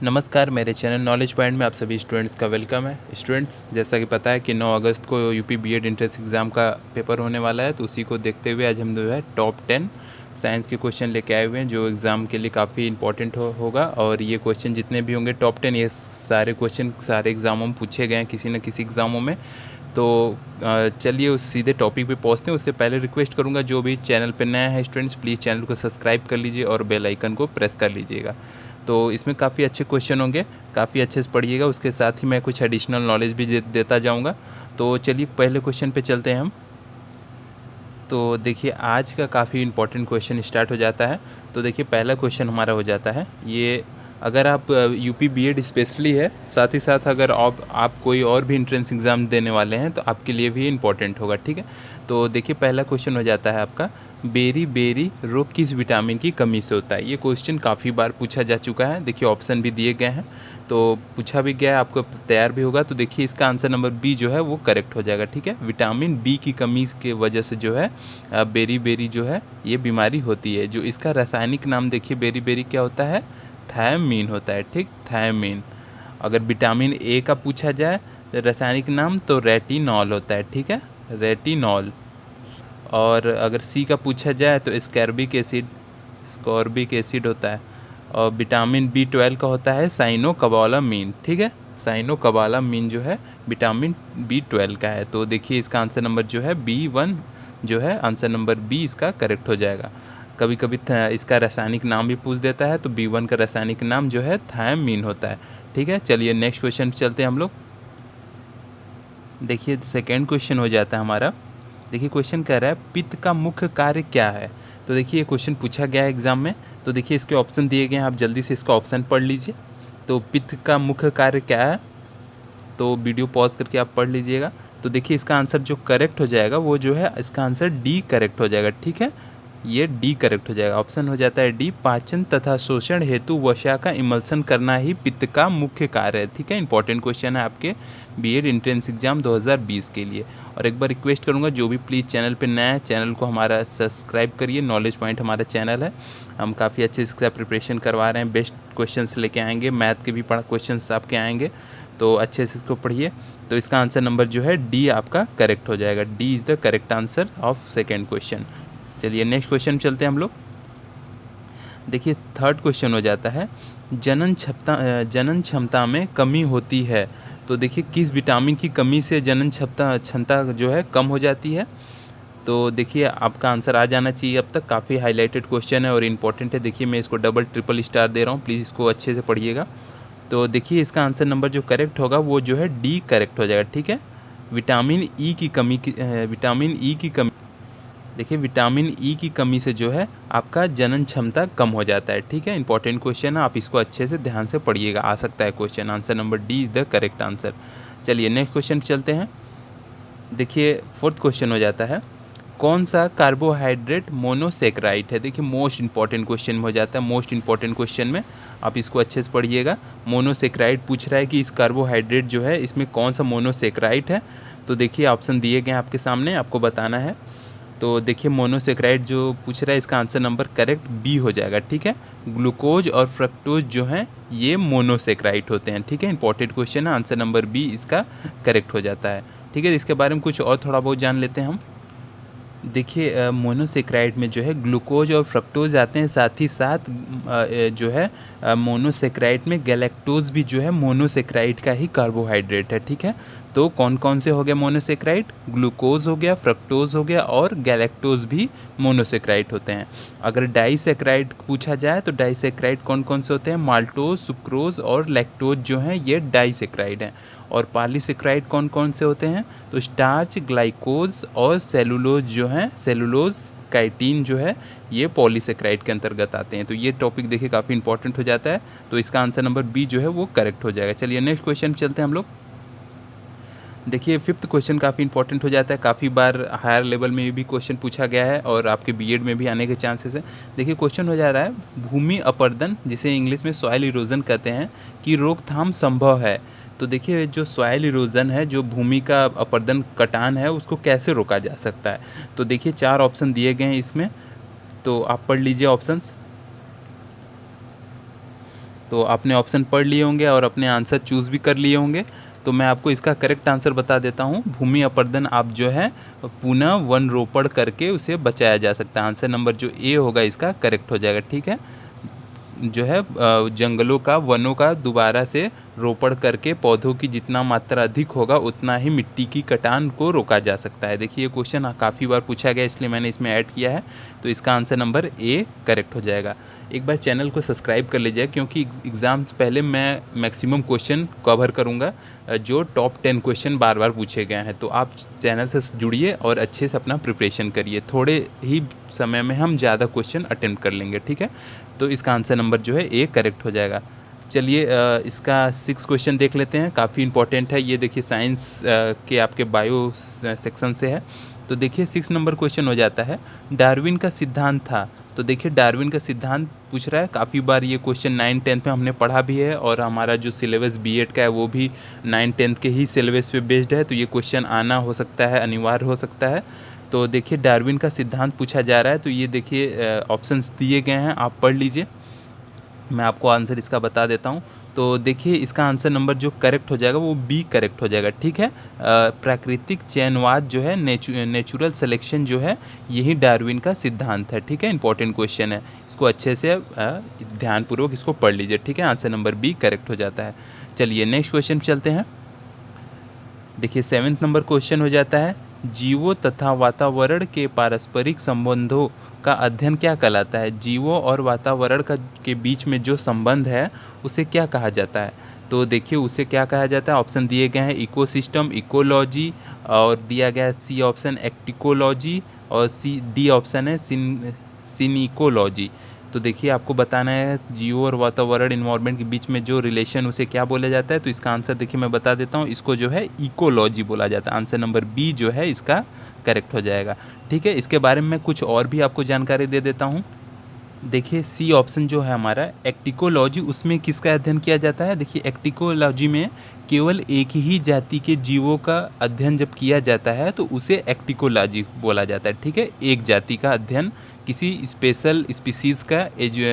नमस्कार, मेरे channel knowledge point में आप सभी स्टूडेंट्स का वेलकम है। स्टूडेंट्स, जैसा कि पता है कि 9 अगस्त को यूपी बीएड एंट्रेंस एग्ज़ाम का पेपर होने वाला है, तो उसी को देखते हुए आज हम जो है टॉप 10 साइंस के क्वेश्चन लेके आए हुए हैं, जो एग्ज़ाम के लिए काफ़ी इंपॉर्टेंट होगा। और ये क्वेश्चन जितने भी होंगे टॉप 10, ये सारे क्वेश्चन सारे एग्ज़ामों में पूछे गए हैं किसी न किसी एग्ज़ामों में। तो चलिए उस सीधे टॉपिक पे पहुँचते हैं। उससे पहले रिक्वेस्ट करूँगा, जो भी चैनल पे नया है स्टूडेंट्स, प्लीज़ चैनल को सब्सक्राइब कर लीजिए और बेल आइकन को प्रेस कर लीजिएगा। तो इसमें काफ़ी अच्छे क्वेश्चन होंगे, काफ़ी अच्छे से पढ़िएगा। उसके साथ ही मैं कुछ एडिशनल नॉलेज भी देता जाऊँगा। तो चलिए पहले क्वेश्चन पे चलते हैं हम। तो देखिए आज का काफ़ी इंपॉर्टेंट क्वेश्चन स्टार्ट हो जाता है। तो देखिए पहला क्वेश्चन हमारा हो जाता है ये, अगर आप यूपी बीएड स्पेशली है, साथ ही साथ अगर आप कोई और भी एंट्रेंस एग्ज़ाम देने वाले हैं तो आपके लिए भी इम्पॉर्टेंट होगा, ठीक है। तो देखिए पहला क्वेश्चन हो जाता है आपका, बेरी बेरी रोग किस विटामिन की कमी से होता है। ये क्वेश्चन काफ़ी बार पूछा जा चुका है। देखिए ऑप्शन भी दिए गए हैं, तो पूछा भी गया है, आपको तैयार भी होगा। तो देखिए इसका आंसर नंबर बी जो है वो करेक्ट हो जाएगा, ठीक है। विटामिन बी की कमी की वजह से जो है बेरी बेरी जो है ये बीमारी होती है। जो इसका रासायनिक नाम देखिए बेरी बेरी क्या होता है, थायमीन होता है, ठीक, थायमीन। अगर विटामिन ए का पूछा जाए रासायनिक नाम तो रेटिनॉल होता है, ठीक है, रेटिनॉल। और अगर सी का पूछा जाए तो स्कैर्बिक एसिड, स्कॉर्बिक एसिड होता है। और विटामिन बी 12 का होता है साइनोकोबालामीन, ठीक है, साइनोकोबालामीन जो है विटामिन बी 12 का है। तो देखिए इसका आंसर नंबर जो है बी 1 जो है आंसर नंबर बी इसका करेक्ट हो जाएगा। कभी कभी इसका रासायनिक नाम भी पूछ देता है, तो बी 1 का रासायनिक नाम जो है थायमीन होता है, ठीक है। चलिए नेक्स्ट क्वेश्चन चलते हैं हम लोग। देखिए सेकेंड क्वेश्चन हो जाता है हमारा। देखिए क्वेश्चन कह रहा है पित्त का मुख्य कार्य क्या है। तो देखिए ये क्वेश्चन पूछा गया है एग्जाम में। तो देखिए इसके ऑप्शन दिए गए हैं, आप जल्दी से इसका ऑप्शन पढ़ लीजिए। तो पित्त का मुख्य कार्य क्या है, तो वीडियो पॉज करके आप पढ़ लीजिएगा। तो देखिए इसका आंसर जो करेक्ट हो जाएगा वो जो है इसका आंसर डी करेक्ट हो जाएगा, ठीक है। ये डी करेक्ट हो जाएगा, ऑप्शन हो जाता है डी, पाचन तथा शोषण हेतु वसा का इमल्सन करना ही पित्त का मुख्य कार्य है, ठीक है। इंपॉर्टेंट क्वेश्चन है आपके बीएड एंट्रेंस एग्जाम 2020 के लिए। और एक बार रिक्वेस्ट करूंगा, जो भी प्लीज़ चैनल पे नया है चैनल को हमारा सब्सक्राइब करिए। नॉलेज पॉइंट हमारा चैनल है, हम काफ़ी अच्छे इसका प्रिपरेशन करवा रहे हैं, बेस्ट क्वेश्चंस लेके आएंगे, मैथ के भी क्वेश्चंस आपके आएंगे, तो अच्छे से इसको पढ़िए। तो इसका आंसर नंबर जो है डी आपका करेक्ट हो जाएगा, D is the correct answer of second question. चलिए नेक्स्ट क्वेश्चन चलते हैं हम लोग। देखिए थर्ड क्वेश्चन हो जाता है, जनन क्षमता में कमी होती है। तो देखिए किस विटामिन की कमी से जनन क्षमता जो है कम हो जाती है। तो देखिए आपका आंसर आ जाना चाहिए अब तक, काफ़ी हाईलाइटेड क्वेश्चन है और इम्पॉर्टेंट है। देखिए मैं इसको डबल ट्रिपल स्टार दे रहा हूँ, प्लीज़ इसको अच्छे से पढ़िएगा। तो देखिए इसका आंसर नंबर जो करेक्ट होगा वो जो है डी करेक्ट हो जाएगा, ठीक है। विटामिन ई की कमी देखिए विटामिन ई की कमी से जो है आपका जनन क्षमता कम हो जाता है, ठीक है। इंपॉर्टेंट क्वेश्चन है, आप इसको अच्छे से ध्यान से पढ़िएगा, आ सकता है question. Answer number D is the correct answer. चलिए नेक्स्ट क्वेश्चन चलते हैं। देखिए फोर्थ क्वेश्चन हो जाता है, कौन सा कार्बोहाइड्रेट मोनोसेक्राइड है। देखिए मोस्ट इंपॉर्टेंट क्वेश्चन हो जाता है, मोस्ट इंपॉर्टेंट क्वेश्चन में आप इसको अच्छे से पढ़िएगा। मोनोसेक्राइड पूछ रहा है कि इस कार्बोहाइड्रेट जो है इसमें कौन सा मोनोसेक्राइड है। तो देखिए ऑप्शन दिए गए हैं आपके सामने, आपको बताना है। तो देखिए मोनोसेक्राइड जो पूछ रहा है इसका आंसर नंबर करेक्ट बी हो जाएगा, ठीक है। ग्लूकोज और फ्रक्टोज जो हैं ये मोनोसेक्राइड होते हैं, ठीक है। इंपॉर्टेंट क्वेश्चन है, आंसर नंबर बी इसका करेक्ट हो जाता है, ठीक है। इसके बारे में कुछ और थोड़ा बहुत जान लेते हैं हम। देखिए मोनोसेक्राइड में जो है ग्लूकोज और फ्रक्टोज आते हैं, साथ ही साथ जो है मोनोसेक्राइड में गैलेक्टोज भी जो है मोनोसेक्राइड का ही कार्बोहाइड्रेट है, ठीक है। तो कौन कौन से हो गए मोनोसेक्राइड, ग्लूकोज हो गया, फ्रक्टोज हो गया और गैलेक्टोज भी मोनोसेक्राइड होते हैं। अगर डाइसेक्राइड पूछा जाए तो डाइसेक्राइड कौन कौन से होते हैं, माल्टोज, सुक्रोज और लैक्टोज जो हैं ये डाइसेक्राइड हैं। और पॉलीसेक्राइड कौन कौन से होते हैं, तो स्टार्च, ग्लाइकोज और सेलुलोज जो हैं, सेलुलोज काइटिन जो है ये पॉलीसेक्राइड के अंतर्गत आते हैं। तो ये टॉपिक देखिए काफ़ी इंपॉर्टेंट हो जाता है, तो इसका आंसर नंबर बी जो है वो करेक्ट हो जाएगा। चलिए नेक्स्ट क्वेश्चन चलते हैं हम लोग। देखिए फिफ्थ क्वेश्चन काफ़ी इंपॉर्टेंट हो जाता है, काफ़ी बार हायर लेवल में भी क्वेश्चन पूछा गया है और आपके बीएड में भी आने के चांसेस है। देखिए क्वेश्चन हो जा रहा है, भूमि अपरदन जिसे इंग्लिश में सॉइल इरोजन कहते हैं कि रोकथाम संभव है। तो देखिए जो सॉइल इरोजन है, जो भूमि का अपरदन कटान है, उसको कैसे रोका जा सकता है। तो देखिए 4 ऑप्शन दिए गए हैं इसमें, तो आप पढ़ लीजिए ऑप्शंस। तो आपने ऑप्शन पढ़ लिए होंगे और अपने आंसर चूज़ भी कर लिए होंगे। तो मैं आपको इसका करेक्ट आंसर बता देता हूँ। भूमि अपरदन आप जो है पुनः वन रोपण करके उसे बचाया जा सकता है। आंसर नंबर जो ए होगा इसका करेक्ट हो जाएगा, ठीक है। जो है जंगलों का, वनों का दोबारा से रोपण करके पौधों की जितना मात्रा अधिक होगा उतना ही मिट्टी की कटान को रोका जा सकता है। देखिए ये क्वेश्चन काफ़ी बार पूछा गया इसलिए मैंने इसमें ऐड किया है। तो इसका आंसर नंबर ए करेक्ट हो जाएगा। एक बार चैनल को सब्सक्राइब कर लीजिए क्योंकि एग्ज़ाम से पहले मैं मैक्सिमम क्वेश्चन कवर करूँगा जो टॉप 10 क्वेश्चन बार बार पूछे गए हैं। तो आप चैनल से जुड़िए और अच्छे से अपना प्रिपरेशन करिए। थोड़े ही समय में हम ज़्यादा क्वेश्चन अटेम्प्ट कर लेंगे, ठीक है। तो इसका आंसर नंबर जो है ए करेक्ट हो जाएगा। चलिए इसका 6 क्वेश्चन देख लेते हैं, काफ़ी इंपॉर्टेंट है ये। देखिए साइंस के आपके बायो सेक्शन से है। तो देखिए 6 नंबर क्वेश्चन हो जाता है, डार्विन का सिद्धांत था। तो देखिए डार्विन का सिद्धांत पूछ रहा है। काफ़ी बार ये क्वेश्चन 9-10 में हमने पढ़ा भी है और हमारा जो सिलेबस बीएड का है वो भी 9-10 के ही सिलेबस पे बेस्ड है। तो ये क्वेश्चन आना हो सकता है, अनिवार्य हो सकता है। तो देखिए डार्विन का सिद्धांत पूछा जा रहा है। तो ये देखिए ऑप्शंस दिए गए हैं, आप पढ़ लीजिए। मैं आपको आंसर इसका बता देता हूँ। तो देखिए इसका आंसर नंबर जो करेक्ट हो जाएगा वो बी करेक्ट हो जाएगा, ठीक है। प्राकृतिक चयनवाद जो है, नेचुरल सिलेक्शन जो है, यही डार्विन का सिद्धांत है, ठीक है। इंपॉर्टेंट क्वेश्चन है, इसको अच्छे से ध्यानपूर्वक इसको पढ़ लीजिए, ठीक है। आंसर नंबर बी करेक्ट हो जाता है। चलिए नेक्स्ट क्वेश्चन चलते हैं। देखिए 7th नंबर क्वेश्चन हो जाता है, जीवों तथा वातावरण के पारस्परिक संबंधों का अध्ययन क्या कहलाता है। जीवों और वातावरण का के बीच में जो संबंध है उसे क्या कहा जाता है। तो देखिए उसे क्या कहा जाता है। ऑप्शन दिए गए हैं, इकोसिस्टम, इकोलॉजी, और दिया गया है सी ऑप्शन एक्टिकोलॉजी, और डी ऑप्शन है सिनिकोलॉजी। तो देखिए आपको बताना है जीव और वातावरण इन्वायरमेंट के बीच में जो रिलेशन उसे क्या बोला जाता है। तो इसका आंसर देखिए मैं बता देता हूँ, इसको जो है इकोलॉजी बोला जाता है। आंसर नंबर बी जो है इसका करेक्ट हो जाएगा, ठीक है। इसके बारे में कुछ और भी आपको जानकारी दे देता हूँ। देखिए सी ऑप्शन जो है हमारा एक्टिकोलॉजी, उसमें किसका अध्ययन किया जाता है। देखिए एक्टिकोलॉजी में केवल एक ही जाति के जीवों का अध्ययन जब किया जाता है तो उसे एक्टिकोलॉजी बोला जाता है, ठीक है। एक जाति का अध्ययन, किसी स्पेशल स्पीसीज़ का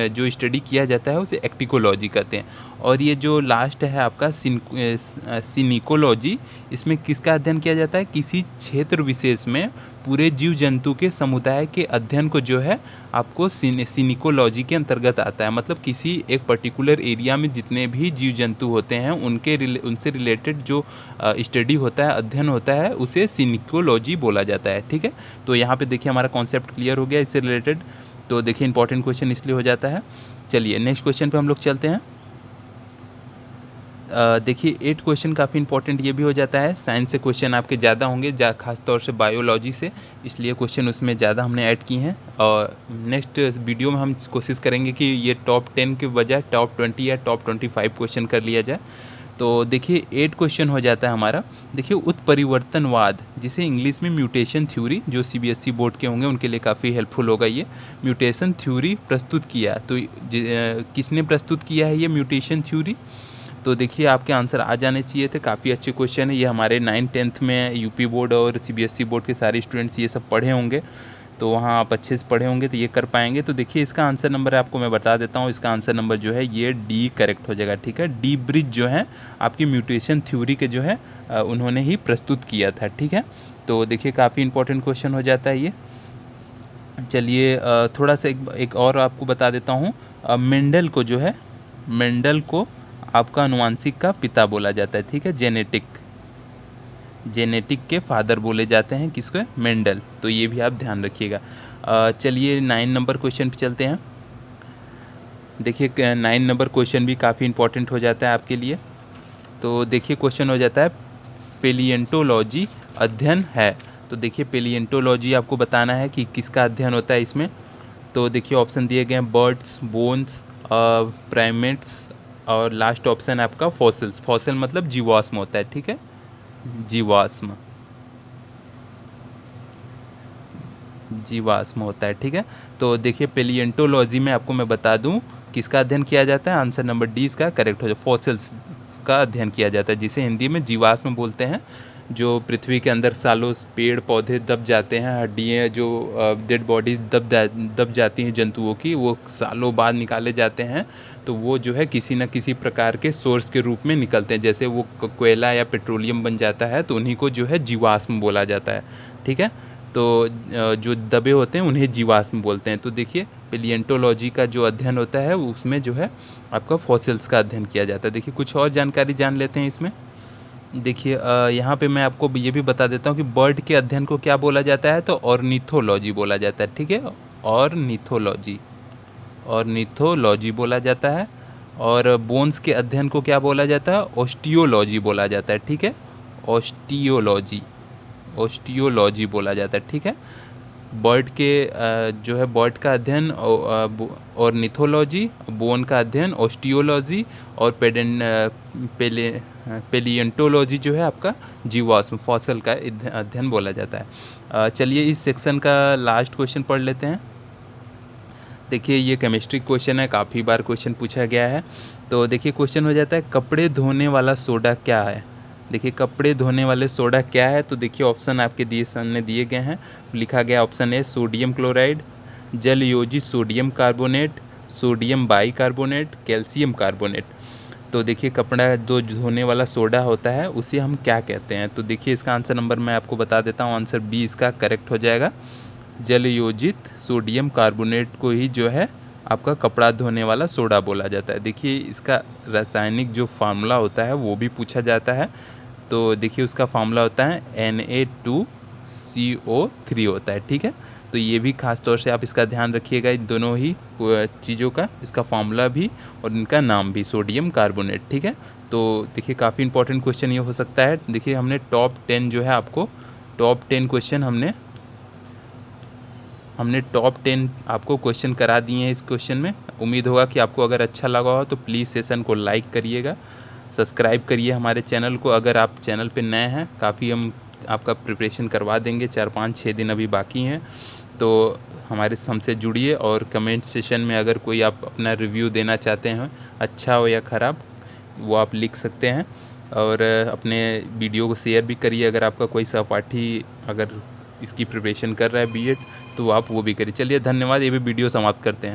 जो स्टडी किया जाता है उसे एक्टिकोलॉजी कहते हैं। और ये जो लास्ट है आपका सिनिकोलॉजी, इसमें किसका अध्ययन किया जाता है, किसी क्षेत्र विशेष में पूरे जीव जंतु के समुदाय के अध्ययन को जो है आपको सिनिकोलॉजी के अंतर्गत आता है। मतलब किसी एक पर्टिकुलर एरिया में जितने भी जीव जंतु होते हैं उनसे रिलेटेड जो स्टडी होता है, अध्ययन होता है, उसे सिनिकोलॉजी बोला जाता है, ठीक है। तो यहाँ पे देखिए हमारा कॉन्सेप्ट क्लियर हो गया इससे रिलेटेड। तो देखिए इंपॉर्टेंट क्वेश्चन इसलिए हो जाता है। चलिए नेक्स्ट क्वेश्चन पे हम लोग चलते हैं। देखिए 8 क्वेश्चन काफ़ी इंपॉर्टेंट ये भी हो जाता है। साइंस से क्वेश्चन आपके ज़्यादा होंगे, खास तौर से बायोलॉजी से, इसलिए क्वेश्चन उसमें ज़्यादा हमने ऐड किए हैं। और नेक्स्ट वीडियो में हम कोशिश करेंगे कि ये टॉप 10 के बजाय टॉप 20 या टॉप 25 क्वेश्चन कर लिया जाए। तो देखिए 8 क्वेश्चन हो जाता है हमारा। देखिए उत्परिवर्तनवाद, जिसे इंग्लिश में म्यूटेशन थ्योरी, जो सीबीएसई बोर्ड के होंगे उनके लिए काफ़ी हेल्पफुल होगा ये। म्यूटेशन थ्योरी प्रस्तुत किया, तो किसने प्रस्तुत किया है ये म्यूटेशन थ्योरी। तो देखिए आपके आंसर आ जाने चाहिए थे। काफ़ी अच्छे क्वेश्चन है ये। हमारे 9-10 में यूपी बोर्ड और सीबीएसई बोर्ड के सारे स्टूडेंट्स ये सब पढ़े होंगे, तो वहाँ आप अच्छे से पढ़े होंगे तो ये कर पाएंगे। तो देखिए इसका आंसर नंबर आपको मैं बता देता हूँ। इसका आंसर नंबर जो है ये डी करेक्ट हो जाएगा, ठीक है। डी ब्रिज जो है आपकी म्यूटेशन थ्योरी के जो है उन्होंने ही प्रस्तुत किया था, ठीक है। तो देखिए काफ़ी इंपॉर्टेंट क्वेश्चन हो जाता है ये। चलिए थोड़ा सा एक और आपको बता देता हूँ। मेंडल को जो है, मेंडल को आपका अनुवांशिक का पिता बोला जाता है, ठीक है। जेनेटिक के फादर बोले जाते हैं किसको, मेंडल। तो ये भी आप ध्यान रखिएगा। चलिए 9 नंबर क्वेश्चन पे चलते हैं। देखिए 9 नंबर क्वेश्चन भी काफ़ी इंपॉर्टेंट हो जाता है आपके लिए। तो देखिए क्वेश्चन हो जाता है, पेलिएंटोलॉजी अध्ययन है। तो देखिए पेलिएंटोलॉजी आपको बताना है कि किसका अध्ययन होता है इसमें। तो देखिए ऑप्शन दिए गए हैं, बर्ड्स, बोन्स, प्राइमेट्स, और लास्ट ऑप्शन है आपका फॉसिल्स। फॉसिल मतलब जीवाश्म होता है, ठीक है, जीवाश्म होता है, ठीक है। तो देखिए पेलिएंटोलॉजी में आपको मैं बता दूं किसका अध्ययन किया जाता है। आंसर नंबर डी इसका करेक्ट हो जाए, फॉसिल्स का अध्ययन किया जाता है, जिसे हिंदी में जीवाश्म बोलते हैं। जो पृथ्वी के अंदर सालों पेड़ पौधे दब जाते हैं, हड्डियाँ जो डेड बॉडीज दब जाती हैं जंतुओं की, वो सालों बाद निकाले जाते हैं। तो वो जो है किसी न किसी प्रकार के सोर्स के रूप में निकलते हैं। जैसे वो कोयला या पेट्रोलियम बन जाता है तो उन्हीं को जो है जीवाश्म बोला जाता है, ठीक है। तो जो दबे होते हैं उन्हें जीवाश्म बोलते हैं। तो देखिए पेलिएंटोलॉजी का जो अध्ययन होता है उसमें जो है आपका फॉसिल्स का अध्ययन किया जाता है। देखिए कुछ और जानकारी जान लेते हैं इसमें। देखिए यहाँ पे मैं आपको ये भी बता देता हूँ कि बर्ड के अध्ययन को क्या बोला जाता है, तो ऑर्निथोलॉजी बोला जाता है, ठीक है। ऑर्निथोलॉजी बोला जाता है। और बोन्स के अध्ययन को क्या बोला जाता है, ऑस्टियोलॉजी बोला जाता है, ठीक है। ऑस्टियोलॉजी बोला जाता है, ठीक है। बर्ड के जो है बर्ड का अध्ययन ऑर्निथोलॉजी, बोन का अध्ययन ऑस्टियोलॉजी और पेलिएंटोलॉजी जो है आपका जीवाश्म फॉसल का अध्ययन बोला जाता है। चलिए इस सेक्शन का लास्ट क्वेश्चन पढ़ लेते हैं। देखिए ये केमिस्ट्री क्वेश्चन है, काफ़ी बार क्वेश्चन पूछा गया है। तो देखिए क्वेश्चन हो जाता है कपड़े धोने वाला सोडा क्या है। देखिए कपड़े धोने वाले सोडा क्या है, तो देखिए ऑप्शन आपके सामने दिए गए हैं। लिखा गया ऑप्शन ए सोडियम क्लोराइड, जल योजित sodium carbonate, sodium bicarbonate, calcium carbonate. तो देखिए कपड़ा धोने वाला सोडा होता है उसे हम क्या कहते हैं। तो देखिए इसका आंसर नंबर मैं आपको बता देता हूँ, आंसर बी इसका करेक्ट हो जाएगा। जल योजित सोडियम कार्बोनेट को ही जो है आपका कपड़ा धोने वाला सोडा बोला जाता है। देखिए इसका रासायनिक जो फार्मूला होता है वो भी पूछा जाता है। तो देखिए उसका फार्मूला होता है Na2CO3 होता है, ठीक है। तो ये भी खास तौर से आप इसका ध्यान रखिएगा, इन दोनों ही चीज़ों का, इसका फार्मूला भी और इनका नाम भी, सोडियम कार्बोनेट, ठीक है। तो देखिए काफ़ी इंपॉर्टेंट क्वेश्चन ये हो सकता है। देखिए हमने टॉप 10 जो है आपको टॉप 10 क्वेश्चन हमने टॉप 10 आपको क्वेश्चन करा दिए हैं इस क्वेश्चन में। उम्मीद होगा कि आपको अगर अच्छा लगा हो तो प्लीज़ सेशन को लाइक करिएगा, सब्सक्राइब करिए हमारे चैनल को। अगर आप चैनल पे नए हैं, काफ़ी हम आपका प्रिपरेशन करवा देंगे, 4-5-6 दिन अभी बाकी हैं। तो हमसे जुड़िए और कमेंट सेशन में अगर कोई आप अपना रिव्यू देना चाहते हैं, अच्छा हो या ख़राब, वो आप लिख सकते हैं। और अपने वीडियो को शेयर भी करिए। अगर आपका कोई सहपाठी अगर इसकी प्रिपरेशन कर रहा है बीएड तो आप वो भी करिए। चलिए धन्यवाद, ये भी वीडियो समाप्त करते हैं।